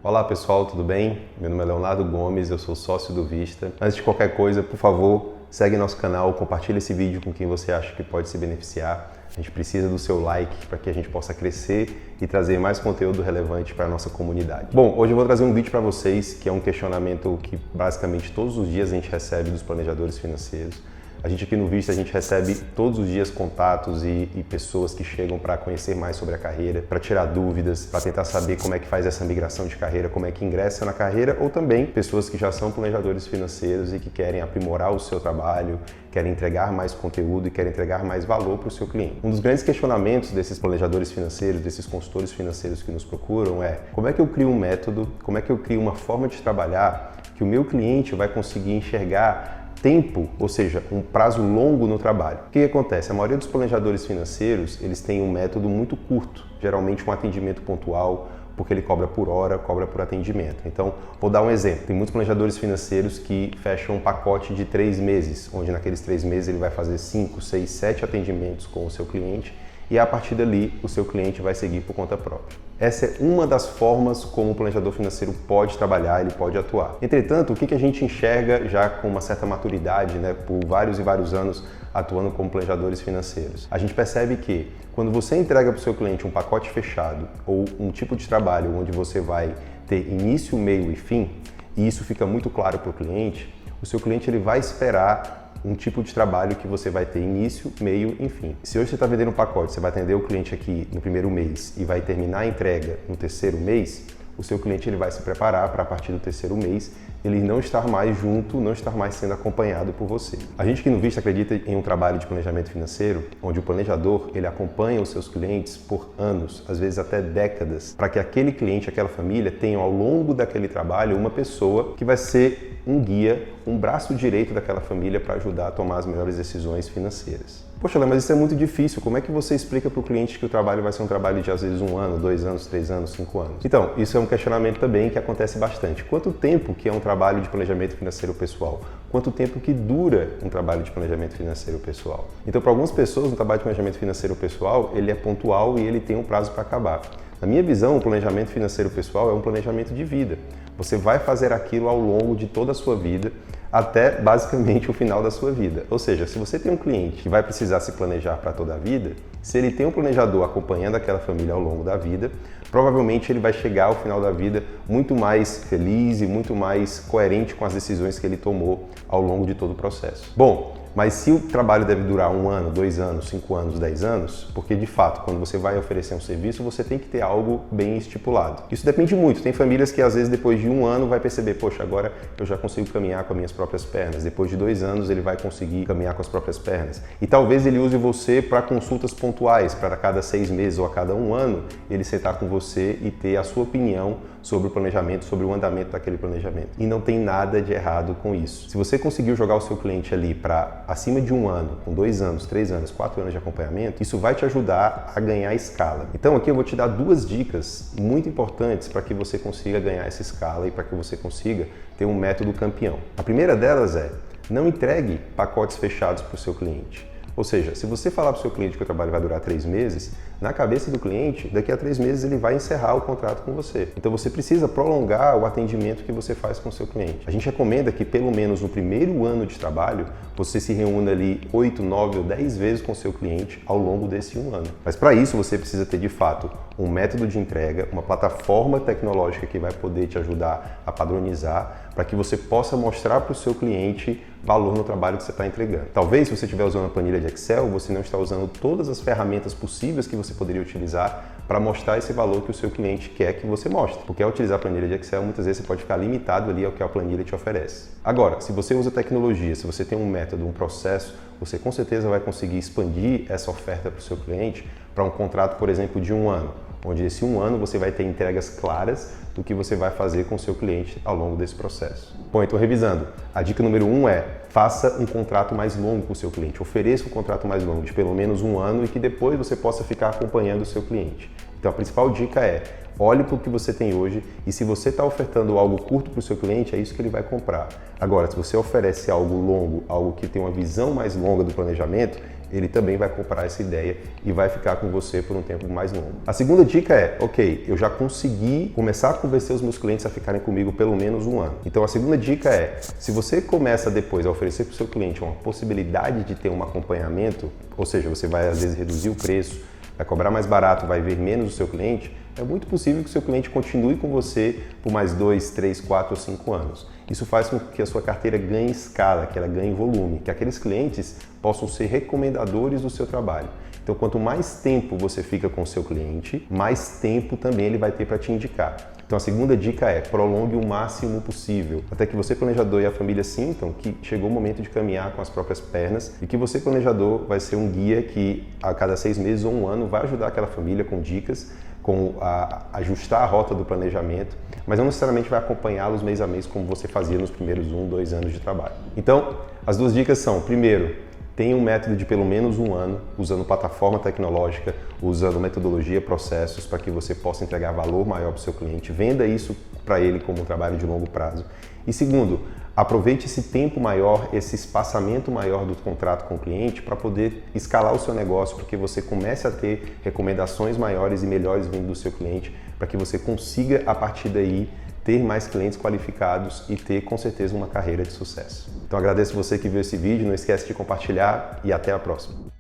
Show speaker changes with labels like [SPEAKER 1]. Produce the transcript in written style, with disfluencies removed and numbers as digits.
[SPEAKER 1] Olá pessoal, tudo bem? Meu nome é Leonardo Gomes, eu sou sócio do Vista. Antes de qualquer coisa, por favor, segue nosso canal, compartilhe esse vídeo com quem você acha que pode se beneficiar. A gente precisa do seu like para que a gente possa crescer e trazer mais conteúdo relevante para a nossa comunidade. Bom, hoje eu vou trazer um vídeo para vocês que é um questionamento que basicamente todos os dias a gente recebe dos planejadores financeiros. A gente aqui no Vista, a gente recebe todos os dias contatos e pessoas que chegam para conhecer mais sobre a carreira, para tirar dúvidas, para tentar saber como é que faz essa migração de carreira, como é que ingressa na carreira, ou também pessoas que já são planejadores financeiros e que querem aprimorar o seu trabalho, querem entregar mais conteúdo e querem entregar mais valor para o seu cliente. Um dos grandes questionamentos desses planejadores financeiros, desses consultores financeiros que nos procuram é: como é que eu crio um método, como é que eu crio uma forma de trabalhar que o meu cliente vai conseguir enxergar tempo, ou seja, um prazo longo no trabalho. O que acontece? A maioria dos planejadores financeiros, eles têm um método muito curto, geralmente um atendimento pontual, porque ele cobra por hora, cobra por atendimento. Então, vou dar um exemplo. Tem muitos planejadores financeiros que fecham um pacote de 3 meses, onde naqueles 3 meses ele vai fazer 5, 6, 7 atendimentos com o seu cliente e a partir dali o seu cliente vai seguir por conta própria. Essa é uma das formas como o planejador financeiro pode trabalhar, ele pode atuar. Entretanto, o que a gente enxerga já com uma certa maturidade, por vários e vários anos atuando como planejadores financeiros? A gente percebe que quando você entrega para o seu cliente um pacote fechado ou um tipo de trabalho onde você vai ter início, meio e fim, e isso fica muito claro para o cliente, o seu cliente ele vai esperar um tipo de trabalho que você vai ter início, meio e fim. Se hoje você está vendendo um pacote, você vai atender o cliente aqui no primeiro mês e vai terminar a entrega no terceiro mês, o seu cliente ele vai se preparar para a partir do terceiro mês ele não estar mais junto, não estar mais sendo acompanhado por você. A gente aqui no Vista acredita em um trabalho de planejamento financeiro, onde o planejador ele acompanha os seus clientes por anos, às vezes até décadas, para que aquele cliente, aquela família tenham ao longo daquele trabalho uma pessoa que vai ser um guia, um braço direito daquela família para ajudar a tomar as melhores decisões financeiras. Poxa, Léo, mas isso é muito difícil. Como é que você explica para o cliente que o trabalho vai ser um trabalho de às vezes 1 ano, 2 anos, 3 anos, 5 anos? Então, isso é um questionamento também que acontece bastante. Quanto tempo que é um trabalho de planejamento financeiro pessoal? Quanto tempo que dura um trabalho de planejamento financeiro pessoal? Então, para algumas pessoas, um trabalho de planejamento financeiro pessoal, ele é pontual e ele tem um prazo para acabar. Na minha visão, o planejamento financeiro pessoal é um planejamento de vida. Você vai fazer aquilo ao longo de toda a sua vida, até basicamente o final da sua vida. Ou seja, se você tem um cliente que vai precisar se planejar para toda a vida, se ele tem um planejador acompanhando aquela família ao longo da vida, provavelmente ele vai chegar ao final da vida muito mais feliz e muito mais coerente com as decisões que ele tomou ao longo de todo o processo. Bom, mas se o trabalho deve durar 1 ano, 2 anos, 5 anos, 10 anos, porque de fato, quando você vai oferecer um serviço, você tem que ter algo bem estipulado. Isso depende muito. Tem famílias que às vezes depois de 1 ano vai perceber, poxa, agora eu já consigo caminhar com as minhas próprias pernas. Depois de 2 anos ele vai conseguir caminhar com as próprias pernas. E talvez ele use você para consultas pontuais, para cada 6 meses ou a cada 1 ano, ele sentar com você e ter a sua opinião sobre o planejamento, sobre o andamento daquele planejamento. E não tem nada de errado com isso. Se você conseguiu jogar o seu cliente ali para acima de 1 ano, com 2 anos, 3 anos, 4 anos de acompanhamento, isso vai te ajudar a ganhar escala. Então aqui eu vou te dar 2 dicas muito importantes para que você consiga ganhar essa escala e para que você consiga ter um método campeão. A primeira delas é: não entregue pacotes fechados para o seu cliente. Ou seja, se você falar para o seu cliente que o trabalho vai durar 3 meses, na cabeça do cliente, daqui a 3 meses ele vai encerrar o contrato com você. Então você precisa prolongar o atendimento que você faz com o seu cliente. A gente recomenda que pelo menos no primeiro ano de trabalho, você se reúna ali 8, 9 ou 10 vezes com o seu cliente ao longo desse 1 ano. Mas para isso você precisa ter de fato um método de entrega, uma plataforma tecnológica que vai poder te ajudar a padronizar, para que você possa mostrar para o seu cliente valor no trabalho que você está entregando. Talvez se você estiver usando a planilha de Excel, você não está usando todas as ferramentas possíveis que você poderia utilizar para mostrar esse valor que o seu cliente quer que você mostre. Porque ao utilizar a planilha de Excel, muitas vezes você pode ficar limitado ali ao que a planilha te oferece. Agora, se você usa tecnologia, se você tem um método, um processo, você com certeza vai conseguir expandir essa oferta para o seu cliente para um contrato, por exemplo, de 1 ano, onde esse 1 ano você vai ter entregas claras do que você vai fazer com o seu cliente ao longo desse processo. Bom, então revisando, a dica número 1 é: faça um contrato mais longo com o seu cliente, ofereça um contrato mais longo, de pelo menos 1 ano, e que depois você possa ficar acompanhando o seu cliente. Então a principal dica é: Olhe para o que você tem hoje e se você está ofertando algo curto para o seu cliente, é isso que ele vai comprar. Agora, se você oferece algo longo, algo que tem uma visão mais longa do planejamento, ele também vai comprar essa ideia e vai ficar com você por um tempo mais longo. A segunda dica é, ok, eu já consegui começar a convencer os meus clientes a ficarem comigo pelo menos um ano. Então a segunda dica é, se você começa depois a oferecer para o seu cliente uma possibilidade de ter um acompanhamento, ou seja, você vai às vezes reduzir o preço, vai cobrar mais barato, vai ver menos o seu cliente, é muito possível que o seu cliente continue com você por mais 2, 3, 4 ou 5 anos. Isso faz com que a sua carteira ganhe escala, que ela ganhe volume, que aqueles clientes possam ser recomendadores do seu trabalho. Então, quanto mais tempo você fica com o seu cliente, mais tempo também ele vai ter para te indicar. Então, a segunda dica é prolongue o máximo possível, até que você, planejador, e a família sintam que chegou o momento de caminhar com as próprias pernas e que você, planejador, vai ser um guia que a cada 6 meses ou um ano vai ajudar aquela família com dicas, com ajustar a rota do planejamento, mas não necessariamente vai acompanhá-los mês a mês como você fazia nos primeiros 1, 2 anos de trabalho. Então, as duas dicas são, primeiro, tenha um método de pelo menos um ano, usando plataforma tecnológica, usando metodologia, processos, para que você possa entregar valor maior para o seu cliente. Venda isso para ele como um trabalho de longo prazo. E segundo, aproveite esse tempo maior, esse espaçamento maior do contrato com o cliente para poder escalar o seu negócio, para que você comece a ter recomendações maiores e melhores vindo do seu cliente, para que você consiga, a partir daí, ter mais clientes qualificados e ter, com certeza, uma carreira de sucesso. Então agradeço você que viu esse vídeo, não esquece de compartilhar e até a próxima.